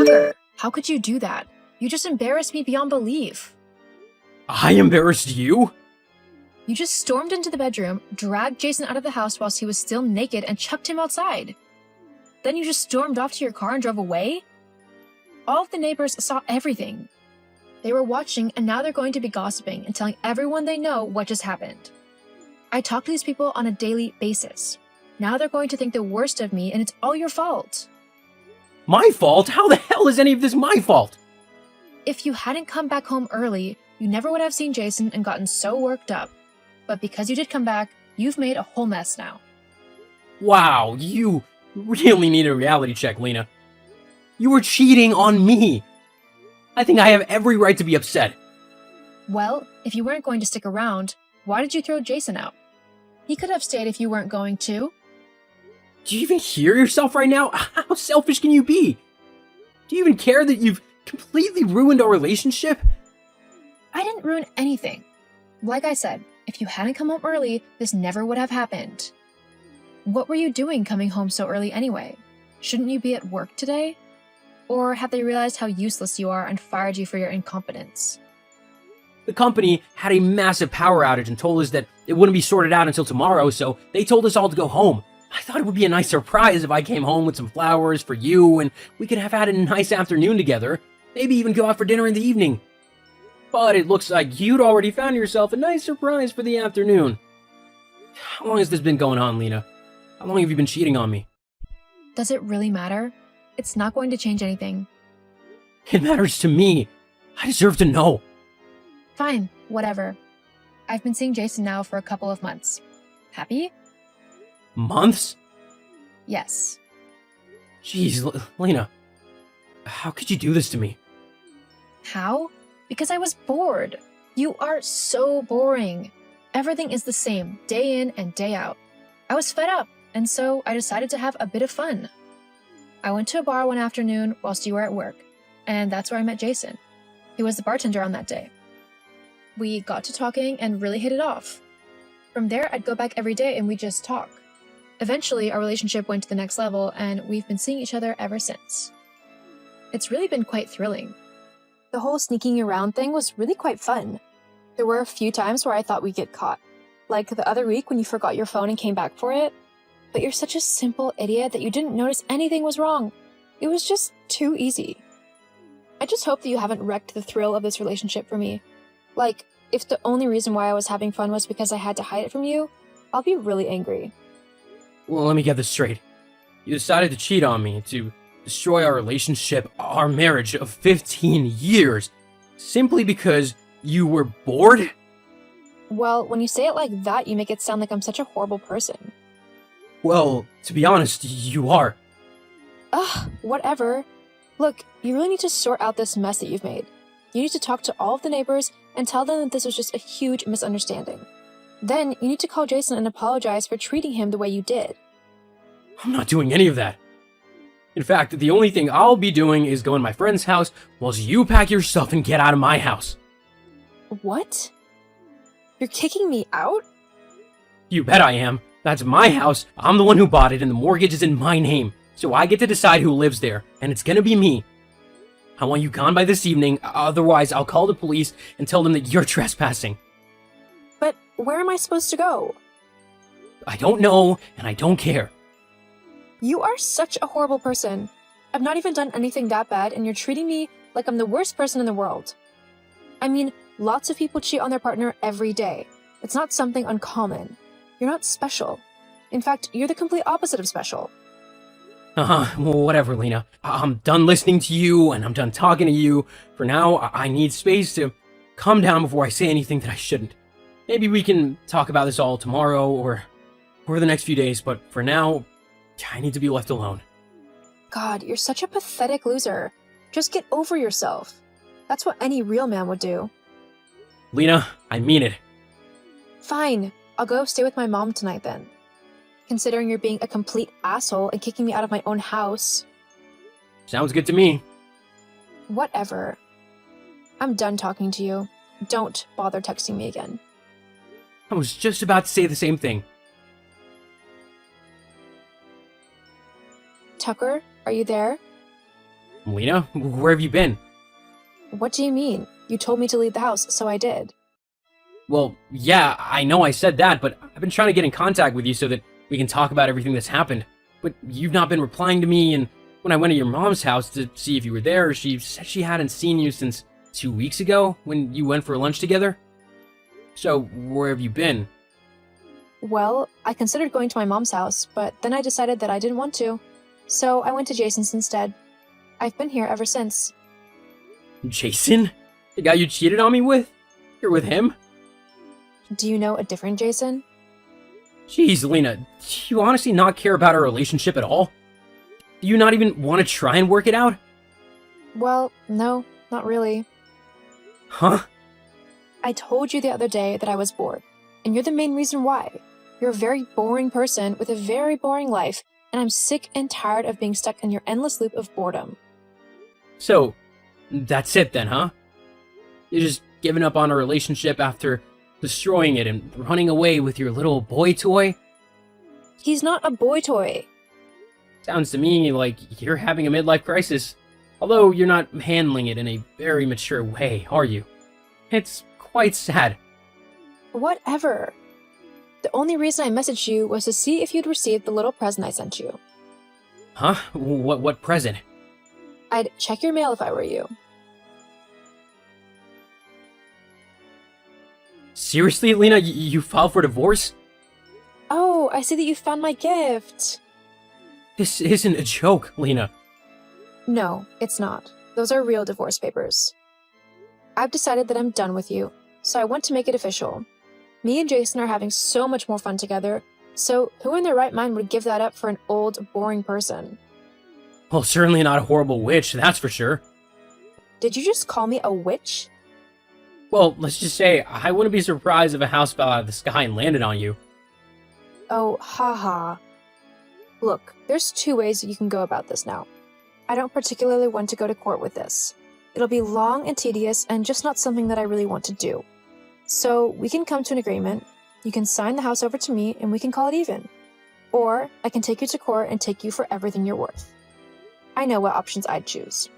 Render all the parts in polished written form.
Tucker, how could you do that? You just embarrassed me beyond belief. I embarrassed you? You just stormed into the bedroom, dragged Jason out of the house whilst he was still naked, and chucked him outside. Then you just stormed off to your car and drove away? All of the neighbors saw everything. They were watching, and now they're going to be gossiping and telling everyone they know what just happened. I talk to these people on a daily basis. Now they're going to think the worst of me, and it's all your fault. My fault? How the hell is any of this my fault? If you hadn't come back home early, you never would have seen Jason and gotten so worked up. But because you did come back, you've made a whole mess now. Wow, you really need a reality check, Lena. You were cheating on me. I think I have every right to be upset. Well, if you weren't going to stick around, why did you throw Jason out? He could have stayed if you weren't going to. Do you even hear yourself right now? How selfish can you be? Do you even care that you've completely ruined our relationship? I didn't ruin anything. Like I said, if you hadn't come home early, this never would have happened. What were you doing coming home so early anyway? Shouldn't you be at work today? Or have they realized how useless you are and fired you for your incompetence? The company had a massive power outage and told us that it wouldn't be sorted out until tomorrow, so they told us all to go home. I thought it would be a nice surprise if I came home with some flowers for you and we could have had a nice afternoon together. Maybe even go out for dinner in the evening. But it looks like you'd already found yourself a nice surprise for the afternoon. How long has this been going on, Lena? How long have you been cheating on me? Does it really matter? It's not going to change anything. It matters to me. I deserve to know. Fine, whatever. I've been seeing Jason now for a couple of months. Happy? Months? Yes. Jeez, Lena. How could you do this to me? How? Because I was bored. You are so boring. Everything is the same, day in and day out. I was fed up, and so I decided to have a bit of fun. I went to a bar one afternoon whilst you were at work, and that's where I met Jason. He was the bartender on that day. We got to talking and really hit it off. From there, I'd go back every day and we'd just talk. Eventually, our relationship went to the next level, and we've been seeing each other ever since. It's really been quite thrilling. The whole sneaking around thing was really quite fun. There were a few times where I thought we'd get caught. Like the other week when you forgot your phone and came back for it. But you're such a simple idiot that you didn't notice anything was wrong. It was just too easy. I just hope that you haven't wrecked the thrill of this relationship for me. Like, if the only reason why I was having fun was because I had to hide it from you, I'll be really angry. Well, let me get this straight. You decided to cheat on me, to destroy our relationship, our marriage of 15 years, simply because you were bored? Well, when you say it like that, you make it sound like I'm such a horrible person. Well, to be honest, you are. Ugh, whatever. Look, you really need to sort out this mess that you've made. You need to talk to all of the neighbors and tell them that this was just a huge misunderstanding. Then, you need to call Jason and apologize for treating him the way you did. I'm not doing any of that. In fact, the only thing I'll be doing is go in my friend's house whilst you pack your stuff and get out of my house. What? You're kicking me out? You bet I am. That's my house. I'm the one who bought it and the mortgage is in my name. So I get to decide who lives there, and it's gonna be me. I want you gone by this evening, otherwise I'll call the police and tell them that you're trespassing. But where am I supposed to go? I don't know, and I don't care. You are such a horrible person. I've not even done anything that bad, and you're treating me like I'm the worst person in the world. I mean, lots of people cheat on their partner every day. It's not something uncommon. You're not special. In fact, you're the complete opposite of special. Well, whatever, Lena. I'm done listening to you, and I'm done talking to you. For now, I need space to calm down before I say anything that I shouldn't. Maybe we can talk about this all tomorrow, or the next few days, but for now, I need to be left alone. God, you're such a pathetic loser. Just get over yourself. That's what any real man would do. Lena, I mean it. Fine, I'll go stay with my mom tonight then. Considering you're being a complete asshole and kicking me out of my own house. Sounds good to me. Whatever. I'm done talking to you. Don't bother texting me again. I was just about to say the same thing. Tucker, are you there? Lena, where have you been? What do you mean? You told me to leave the house, so I did. Well, yeah, I know I said that, but I've been trying to get in contact with you so that we can talk about everything that's happened. But you've not been replying to me, and when I went to your mom's house to see if you were there, she said she hadn't seen you since 2 weeks ago when you went for lunch together. So, where have you been? Well, I considered going to my mom's house, but then I decided that I didn't want to. So I went to Jason's instead. I've been here ever since. Jason? The guy you cheated on me with? You're with him? Do you know a different Jason? Jeez, Lena, do you honestly not care about our relationship at all? Do you not even want to try and work it out? Well, no, not really. Huh? I told you the other day that I was bored, and you're the main reason why. You're a very boring person with a very boring life, and I'm sick and tired of being stuck in your endless loop of boredom. So, that's it then, huh? You're just giving up on a relationship after destroying it and running away with your little boy toy? He's not a boy toy. Sounds to me like you're having a midlife crisis. Although you're not handling it in a very mature way, are you? It's quite sad. Whatever. The only reason I messaged you was to see if you'd received the little present I sent you. Huh? What present? I'd check your mail if I were you. Seriously, Lena, you filed for divorce? Oh, I see that you found my gift. This isn't a joke, Lena. No, it's not. Those are real divorce papers. I've decided that I'm done with you, so I want to make it official. Me and Jason are having so much more fun together, so who in their right mind would give that up for an old, boring person? Well, certainly not a horrible witch, that's for sure. Did you just call me a witch? Well, let's just say I wouldn't be surprised if a house fell out of the sky and landed on you. Oh, haha. Look, there's two ways you can go about this now. I don't particularly want to go to court with this. It'll be long and tedious and just not something that I really want to do. So we can come to an agreement. You can sign the house over to me and we can call it even. Or I can take you to court and take you for everything you're worth. I know what options I'd choose.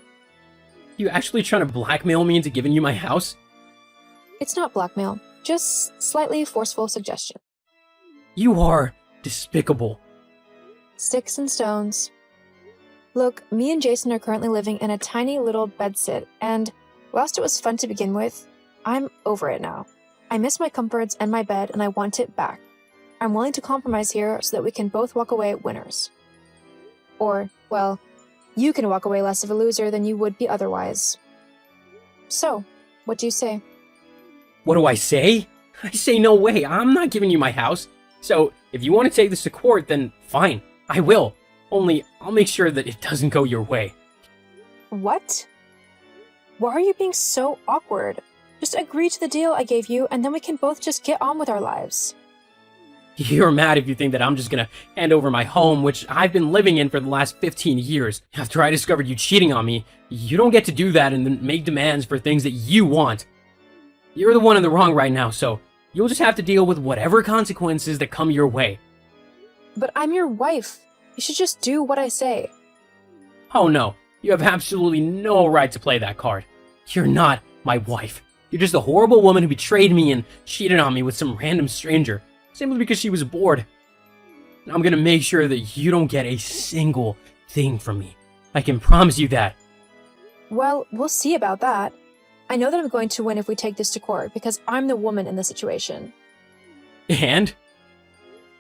You actually trying to blackmail me into giving you my house? It's not blackmail, just slightly forceful suggestion. You are despicable. Sticks and stones. Look, me and Jason are currently living in a tiny little bedsit, and whilst it was fun to begin with, I'm over it now. I miss my comforts and my bed, and I want it back. I'm willing to compromise here so that we can both walk away winners. Or, well, you can walk away less of a loser than you would be otherwise. So, what do you say? What do I say? I say no way, I'm not giving you my house. So, if you want to take this to court, then fine, I will. Only, I'll make sure that it doesn't go your way. What? Why are you being so awkward? Just agree to the deal I gave you, and then we can both just get on with our lives. You're mad if you think that I'm just gonna hand over my home, which I've been living in for the last 15 years. After I discovered you cheating on me, you don't get to do that and then make demands for things that you want. You're the one in the wrong right now, so you'll just have to deal with whatever consequences that come your way. But I'm your wife. You should just do what I say. Oh no, you have absolutely no right to play that card. You're not my wife. You're just a horrible woman who betrayed me and cheated on me with some random stranger, simply because she was bored. And I'm gonna make sure that you don't get a single thing from me. I can promise you that. Well, we'll see about that. I know that I'm going to win if we take this to court, because I'm the woman in the situation. And?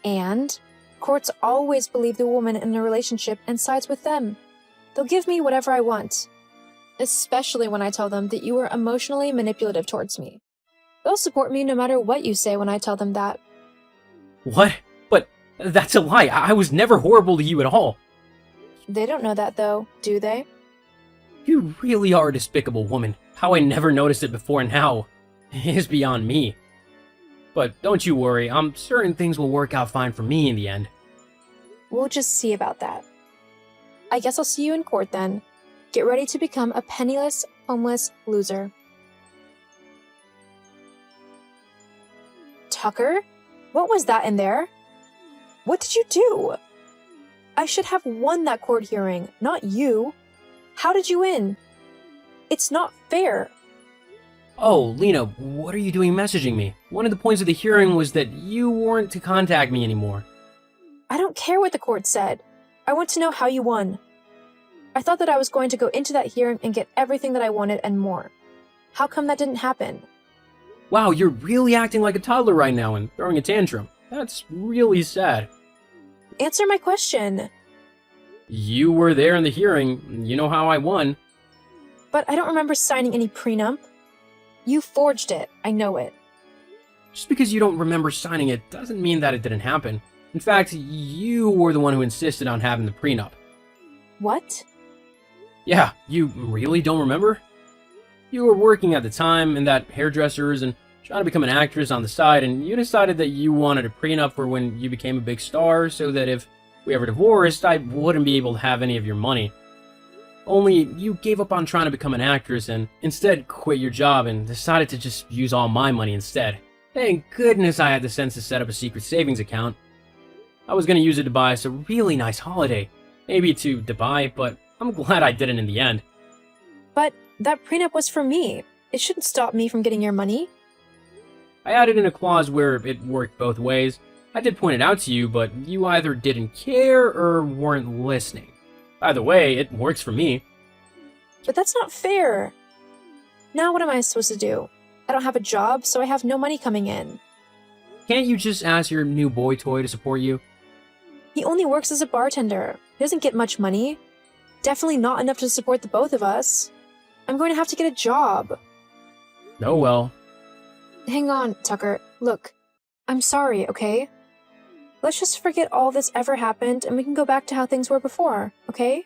And? Courts always believe the woman in a relationship and sides with them. They'll give me whatever I want. Especially when I tell them that you were emotionally manipulative towards me. They'll support me no matter what you say when I tell them that. What? But that's a lie. I was never horrible to you at all. They don't know that though, do they? You really are a despicable woman. How I never noticed it before now is beyond me. But don't you worry, I'm certain things will work out fine for me in the end. We'll just see about that. I guess I'll see you in court then. Get ready to become a penniless, homeless loser. Tucker? What was that in there? What did you do? I should have won that court hearing, not you. How did you win? It's not fair. Oh, Lena, what are you doing messaging me? One of the points of the hearing was that you weren't to contact me anymore. I don't care what the court said. I want to know how you won. I thought that I was going to go into that hearing and get everything that I wanted and more. How come that didn't happen? Wow, you're really acting like a toddler right now and throwing a tantrum. That's really sad. Answer my question. You were there in the hearing. You know how I won. But I don't remember signing any prenup. You forged it. I know it. Just because you don't remember signing it doesn't mean that it didn't happen. In fact, you were the one who insisted on having the prenup. What? Yeah, you really don't remember? You were working at the time in that hairdresser's and trying to become an actress on the side, and you decided that you wanted a prenup for when you became a big star so that if we ever divorced, I wouldn't be able to have any of your money. Only you gave up on trying to become an actress and instead quit your job and decided to just use all my money instead. Thank goodness I had the sense to set up a secret savings account. I was going to use it to buy us a really nice holiday. Maybe to Dubai, but I'm glad I didn't in the end. But that prenup was for me. It shouldn't stop me from getting your money. I added in a clause where it worked both ways. I did point it out to you, but you either didn't care or weren't listening. Either way, it works for me. But that's not fair. Now what am I supposed to do? I don't have a job, so I have no money coming in. Can't you just ask your new boy toy to support you? He only works as a bartender. He doesn't get much money. Definitely not enough to support the both of us. I'm going to have to get a job. Oh well. Hang on, Tucker. Look, I'm sorry, okay? Let's just forget all this ever happened and we can go back to how things were before, okay?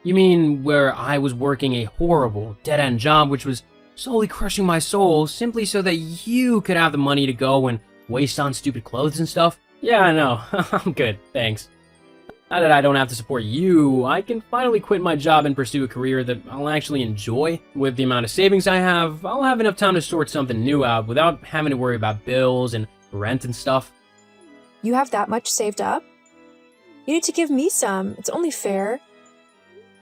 You mean where I was working a horrible, dead-end job which was slowly crushing my soul simply so that you could have the money to go and waste on stupid clothes and stuff? Yeah, I know. I'm good, thanks. Now that I don't have to support you, I can finally quit my job and pursue a career that I'll actually enjoy. With the amount of savings I have, I'll have enough time to sort something new out without having to worry about bills and rent and stuff. You have that much saved up? You need to give me some. It's only fair.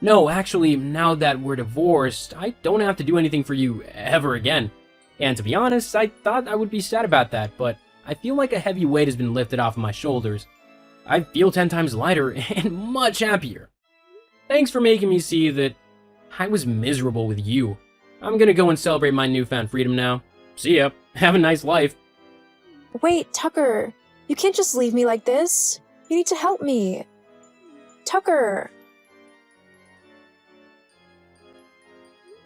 No, actually, now that we're divorced, I don't have to do anything for you ever again. And to be honest, I thought I would be sad about that, but I feel like a heavy weight has been lifted off of my shoulders. I feel 10 times lighter and much happier. Thanks for making me see that I was miserable with you. I'm gonna go and celebrate my newfound freedom now. See ya. Have a nice life. Wait, Tucker. You can't just leave me like this. You need to help me. Tucker.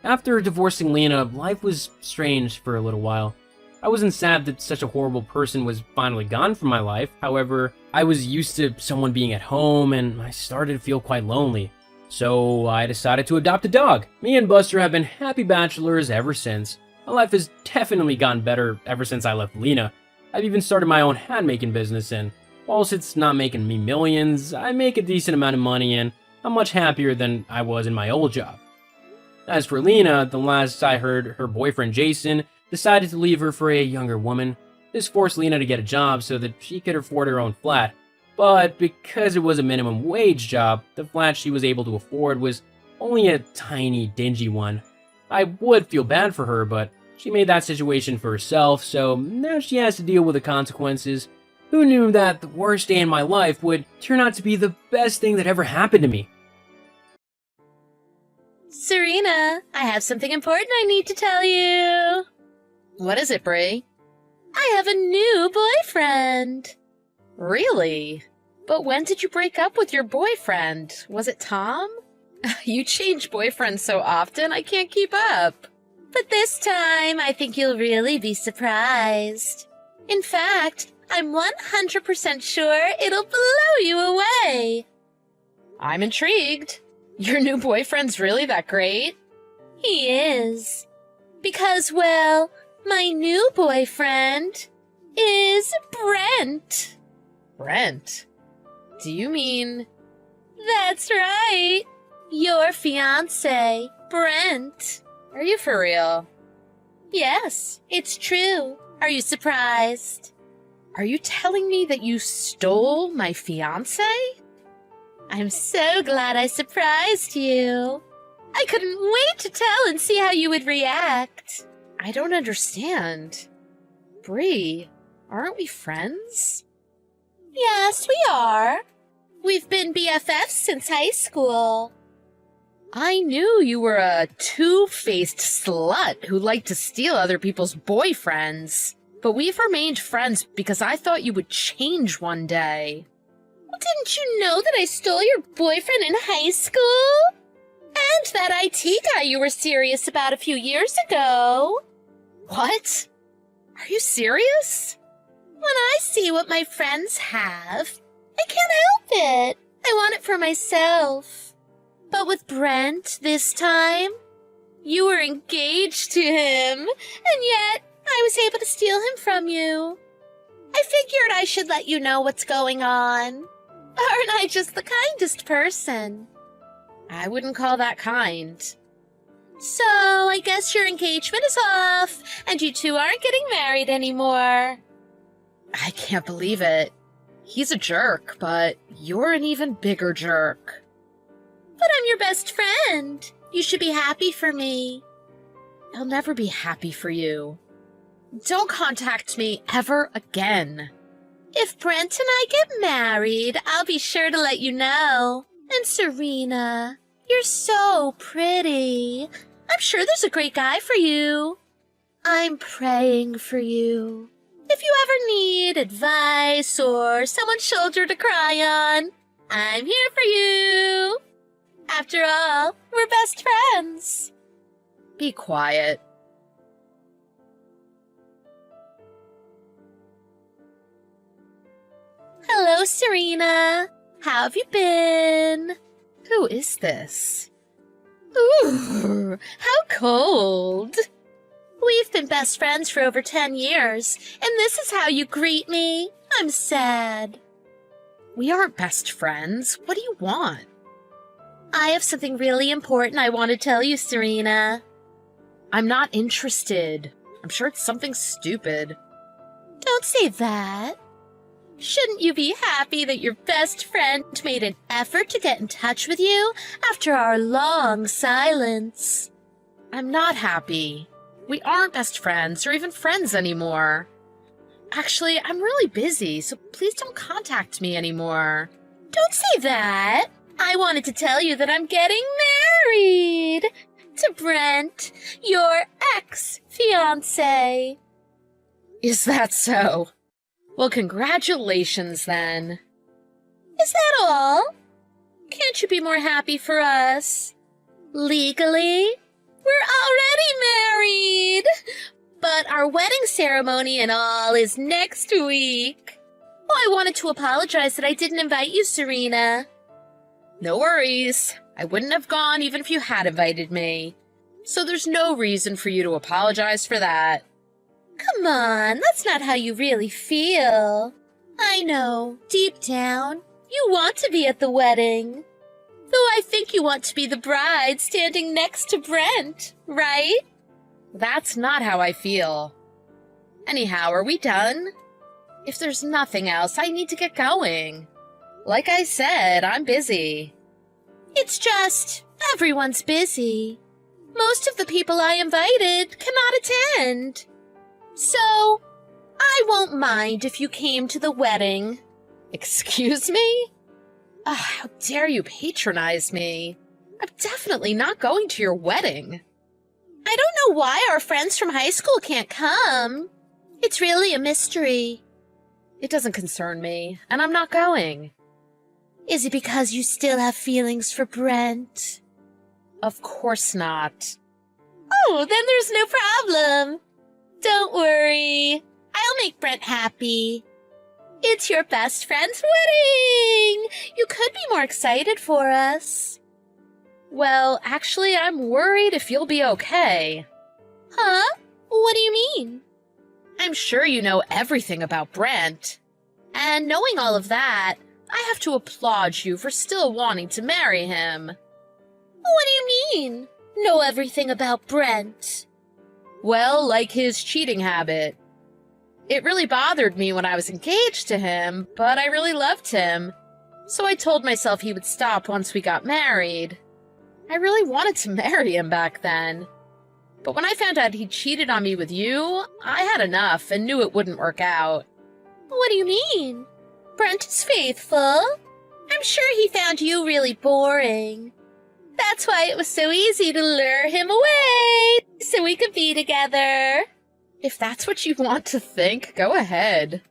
After divorcing Lena, life was strange for a little while. I wasn't sad that such a horrible person was finally gone from my life. However, I was used to someone being at home and I started to feel quite lonely. So I decided to adopt a dog. Me and Buster have been happy bachelors ever since. My life has definitely gotten better ever since I left Lena. I've even started my own hat-making business, and whilst it's not making me millions, I make a decent amount of money and I'm much happier than I was in my old job. As for Lena, the last I heard, her boyfriend Jason decided to leave her for a younger woman. This forced Lena to get a job so that she could afford her own flat. But because it was a minimum wage job, the flat she was able to afford was only a tiny, dingy one. I would feel bad for her, but she made that situation for herself, so now she has to deal with the consequences. Who knew that the worst day in my life would turn out to be the best thing that ever happened to me? Serena, I have something important I need to tell you. What is it, Brie? I have a new boyfriend. Really? But when did you break up with your boyfriend? Was it Tom? You change boyfriends so often, I can't keep up. But this time, I think you'll really be surprised. In fact, I'm 100% sure it'll blow you away. I'm intrigued. Your new boyfriend's really that great? He is. Because, well, my new boyfriend is Brent. Brent? Do you mean... That's right. Your fiancé, Brent. Are you for real? Yes, it's true. Are you surprised? Are you telling me that you stole my fiancé? I'm so glad I surprised you. I couldn't wait to tell and see how you would react. I don't understand. Bree, aren't we friends? Yes, we are. We've been BFFs since high school. I knew you were a two-faced slut who liked to steal other people's boyfriends. But we've remained friends because I thought you would change one day. Didn't you know that I stole your boyfriend in high school? And that IT guy you were serious about a few years ago. What? Are you serious? When I see what my friends have, I can't help it. I want it for myself. But with Brent this time, you were engaged to him, and yet I was able to steal him from you. I figured I should let you know what's going on. Aren't I just the kindest person? I wouldn't call that kind. So, I guess your engagement is off, and you two aren't getting married anymore. I can't believe it. He's a jerk, but you're an even bigger jerk. But I'm your best friend. You should be happy for me. I'll never be happy for you. Don't contact me ever again. If Brent and I get married, I'll be sure to let you know. And Serena, you're so pretty. I'm sure there's a great guy for you. I'm praying for you. If you ever need advice or someone's shoulder to cry on, I'm here for you. After all, we're best friends. Be quiet. Hello, Serena. How have you been? Who is this? Ooh, how cold. We've been best friends for over 10 years, and this is how you greet me? I'm sad. We aren't best friends. What do you want? I have something really important I want to tell you, Serena. I'm not interested. I'm sure it's something stupid. Don't say that. Shouldn't you be happy that your best friend made an effort to get in touch with you after our long silence? I'm not happy. We aren't best friends or even friends anymore. Actually, I'm really busy, so please don't contact me anymore. Don't say that. I wanted to tell you that I'm getting married to Brent, your ex-fiancé. Is that so? Well, congratulations then. Is that all? Can't you be more happy for us? Legally, we're already married, but our wedding ceremony and all is next week. Oh, I wanted to apologize that I didn't invite you, Serena. No worries. I wouldn't have gone even if you had invited me. So there's no reason for you to apologize for that. Come on, that's not how you really feel. I know, deep down, you want to be at the wedding. Though I think you want to be the bride standing next to Brent, right? That's not how I feel. Anyhow, are we done? If there's nothing else, I need to get going. Like I said, I'm busy. It's just, everyone's busy. Most of the people I invited cannot attend. So, I won't mind if you came to the wedding. Excuse me? How dare you patronize me? I'm definitely not going to your wedding. I don't know why our friends from high school can't come. It's really a mystery. It doesn't concern me, and I'm not going. Is it because you still have feelings for Brent? Of course not. Oh, then there's no problem. Don't worry. I'll make Brent happy. It's your best friend's wedding! You could be more excited for us. Well, actually, I'm worried if you'll be okay. Huh? What do you mean? I'm sure you know everything about Brent. And knowing all of that, I have to applaud you for still wanting to marry him. What do you mean? Know everything about Brent? Well, like his cheating habit. It really bothered me when I was engaged to him, but I really loved him. So I told myself he would stop once we got married. I really wanted to marry him back then. But when I found out he cheated on me with you, I had enough and knew it wouldn't work out. What do you mean? Brent is faithful. I'm sure he found you really boring. That's why it was so easy to lure him away, so we could be together. If that's what you want to think, go ahead.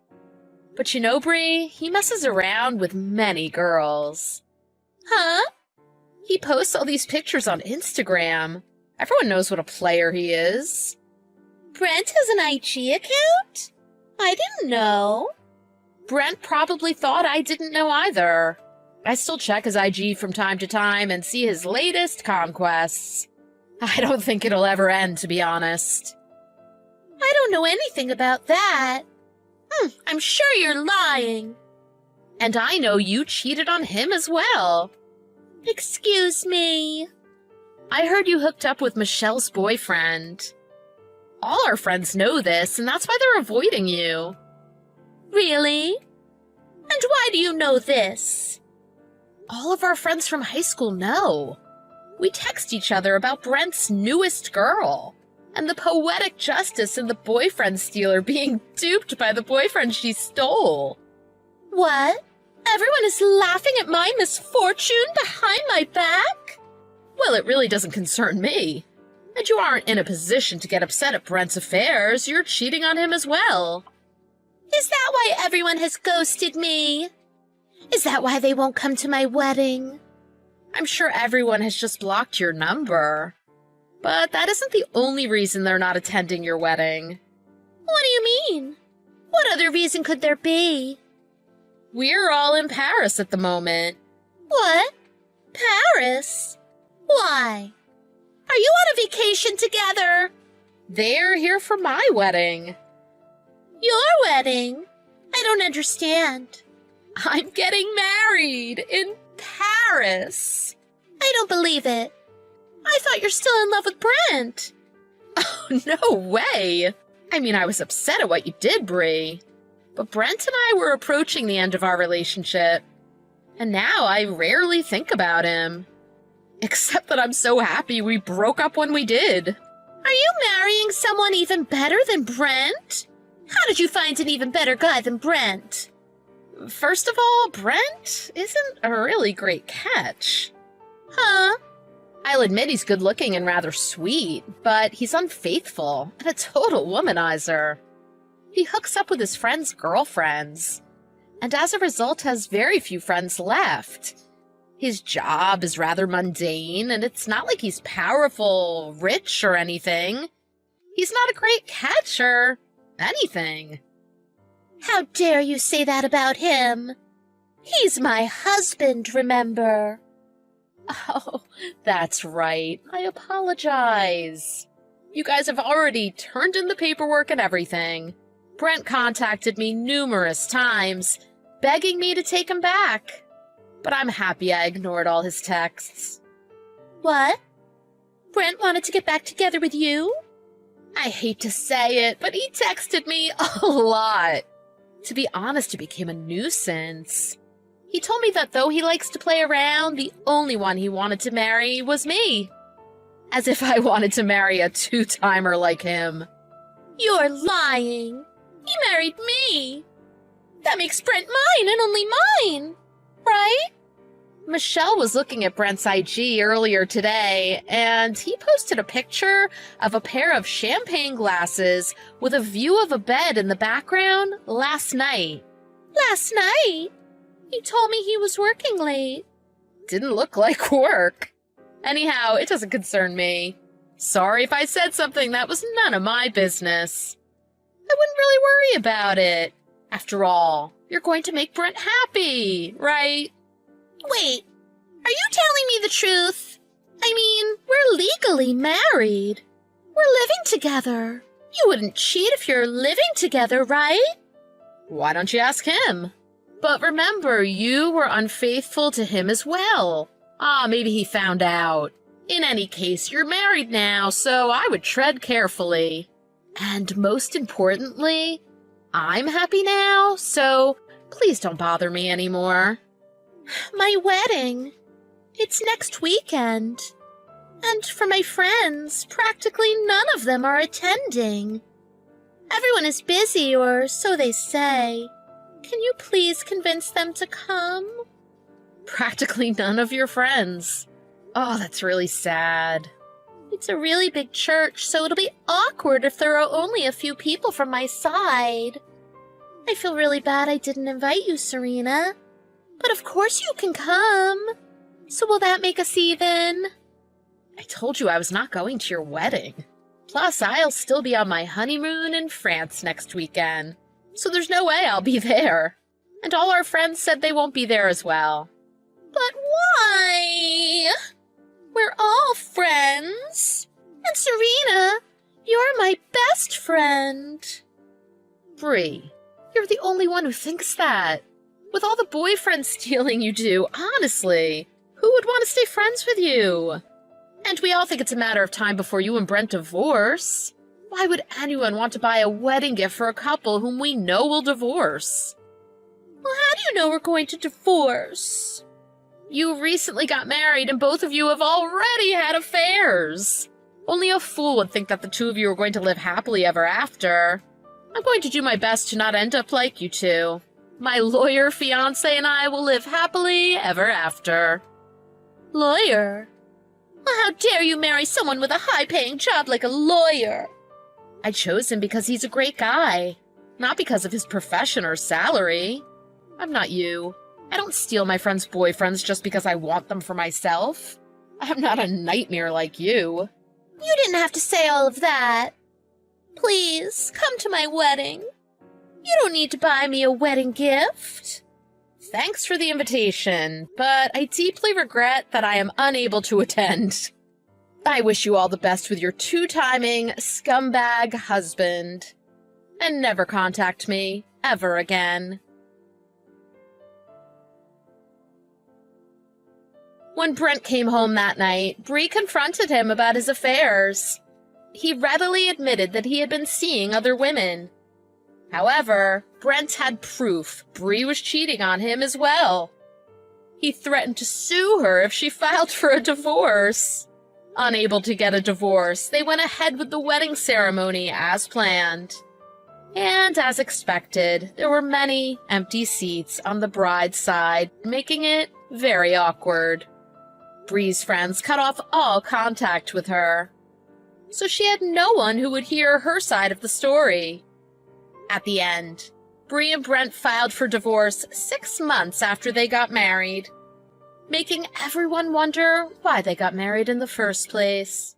But you know, Bree, he messes around with many girls. Huh? He posts all these pictures on Instagram. Everyone knows what a player he is. Brent has an IG account? I didn't know. Brent probably thought I didn't know either. I still check his IG from time to time and see his latest conquests. I don't think it'll ever end, to be honest. I don't know anything about that. I'm sure you're lying. And I know you cheated on him as well. Excuse me. I heard you hooked up with Michelle's boyfriend. All our friends know this, and that's why they're avoiding you. Really? And why do you know this? All of our friends from high school know. We text each other about Brent's newest girl, and the poetic justice in the boyfriend stealer being duped by the boyfriend she stole. What? Everyone is laughing at my misfortune behind my back? Well, it really doesn't concern me. And you aren't in a position to get upset at Brent's affairs. You're cheating on him as well. Is that why everyone has ghosted me? Is that why they won't come to my wedding? I'm sure everyone has just blocked your number. But that isn't the only reason they're not attending your wedding. What do you mean? What other reason could there be? We're all in Paris at the moment. What? Paris? Why? Are you on a vacation together? They're here for my wedding. Your wedding? I don't understand. I'm getting married in Paris. I don't believe it. I thought you're still in love with Brent. Oh, no way. I mean, I was upset at what you did, Bree. But Brent and I were approaching the end of our relationship. And now I rarely think about him. Except that I'm so happy we broke up when we did. Are you marrying someone even better than Brent? How did you find an even better guy than Brent? First of all, Brent isn't a really great catch. Huh? I'll admit he's good looking and rather sweet, but he's unfaithful and a total womanizer. He hooks up with his friends' girlfriends, and as a result has very few friends left. His job is rather mundane, and it's not like he's powerful, rich, or anything. He's not a great catch or anything. How dare you say that about him? He's my husband, remember? Oh, that's right. I apologize. You guys have already turned in the paperwork and everything. Brent contacted me numerous times, begging me to take him back. But I'm happy I ignored all his texts. What? Brent wanted to get back together with you? I hate to say it, but he texted me a lot. To be honest, it became a nuisance. He told me that though he likes to play around, the only one he wanted to marry was me. As if I wanted to marry a two-timer like him. You're lying. He married me. That makes Brent mine and only mine, right? Michelle was looking at Brent's IG earlier today, and he posted a picture of a pair of champagne glasses with a view of a bed in the background last night. Last night? He told me he was working late. Didn't look like work. Anyhow, it doesn't concern me. Sorry if I said something that was none of my business. I wouldn't really worry about it. After all, you're going to make Brent happy, right? Wait, are you telling me the truth? I mean, we're legally married. We're living together. You wouldn't cheat if you're living together, right? Why don't you ask him? But remember, you were unfaithful to him as well. Maybe he found out. In any case, you're married now, so I would tread carefully. And most importantly, I'm happy now, so please don't bother me anymore. My wedding. It's next weekend. And for my friends, practically none of them are attending. Everyone is busy, or so they say. Can you please convince them to come? Practically none of your friends. Oh, that's really sad. It's a really big church, so it'll be awkward if there are only a few people from my side. I feel really bad I didn't invite you, Serena. But of course you can come. So will that make us even? I told you I was not going to your wedding. Plus, I'll still be on my honeymoon in France next weekend. So there's no way I'll be there. And all our friends said they won't be there as well. But why? We're all friends. And Serena, you're my best friend. Bree, you're the only one who thinks that. With all the boyfriend stealing you do, honestly, who would want to stay friends with you? And we all think it's a matter of time before you and Brent divorce. Why would anyone want to buy a wedding gift for a couple whom we know will divorce? Well, how do you know we're going to divorce? You recently got married and both of you have already had affairs. Only a fool would think that the two of you are going to live happily ever after. I'm going to do my best to not end up like you two. My lawyer fiancé and I will live happily ever after. Lawyer? Well, how dare you marry someone with a high-paying job like a lawyer? I chose him because he's a great guy, not because of his profession or salary. I'm not you. I don't steal my friends' boyfriends just because I want them for myself. I'm not a nightmare like you. You didn't have to say all of that. Please, come to my wedding. You don't need to buy me a wedding gift. Thanks for the invitation, but I deeply regret that I am unable to attend. I wish you all the best with your two-timing scumbag husband. And never contact me ever again. When Brent came home that night, Bree confronted him about his affairs. He readily admitted that he had been seeing other women. However, Brent had proof Bree was cheating on him as well. He threatened to sue her if she filed for a divorce. Unable to get a divorce, they went ahead with the wedding ceremony as planned. And as expected, there were many empty seats on the bride's side, making it very awkward. Bree's friends cut off all contact with her, so she had no one who would hear her side of the story. At the end, Bree and Brent filed for divorce 6 months after they got married, making everyone wonder why they got married in the first place.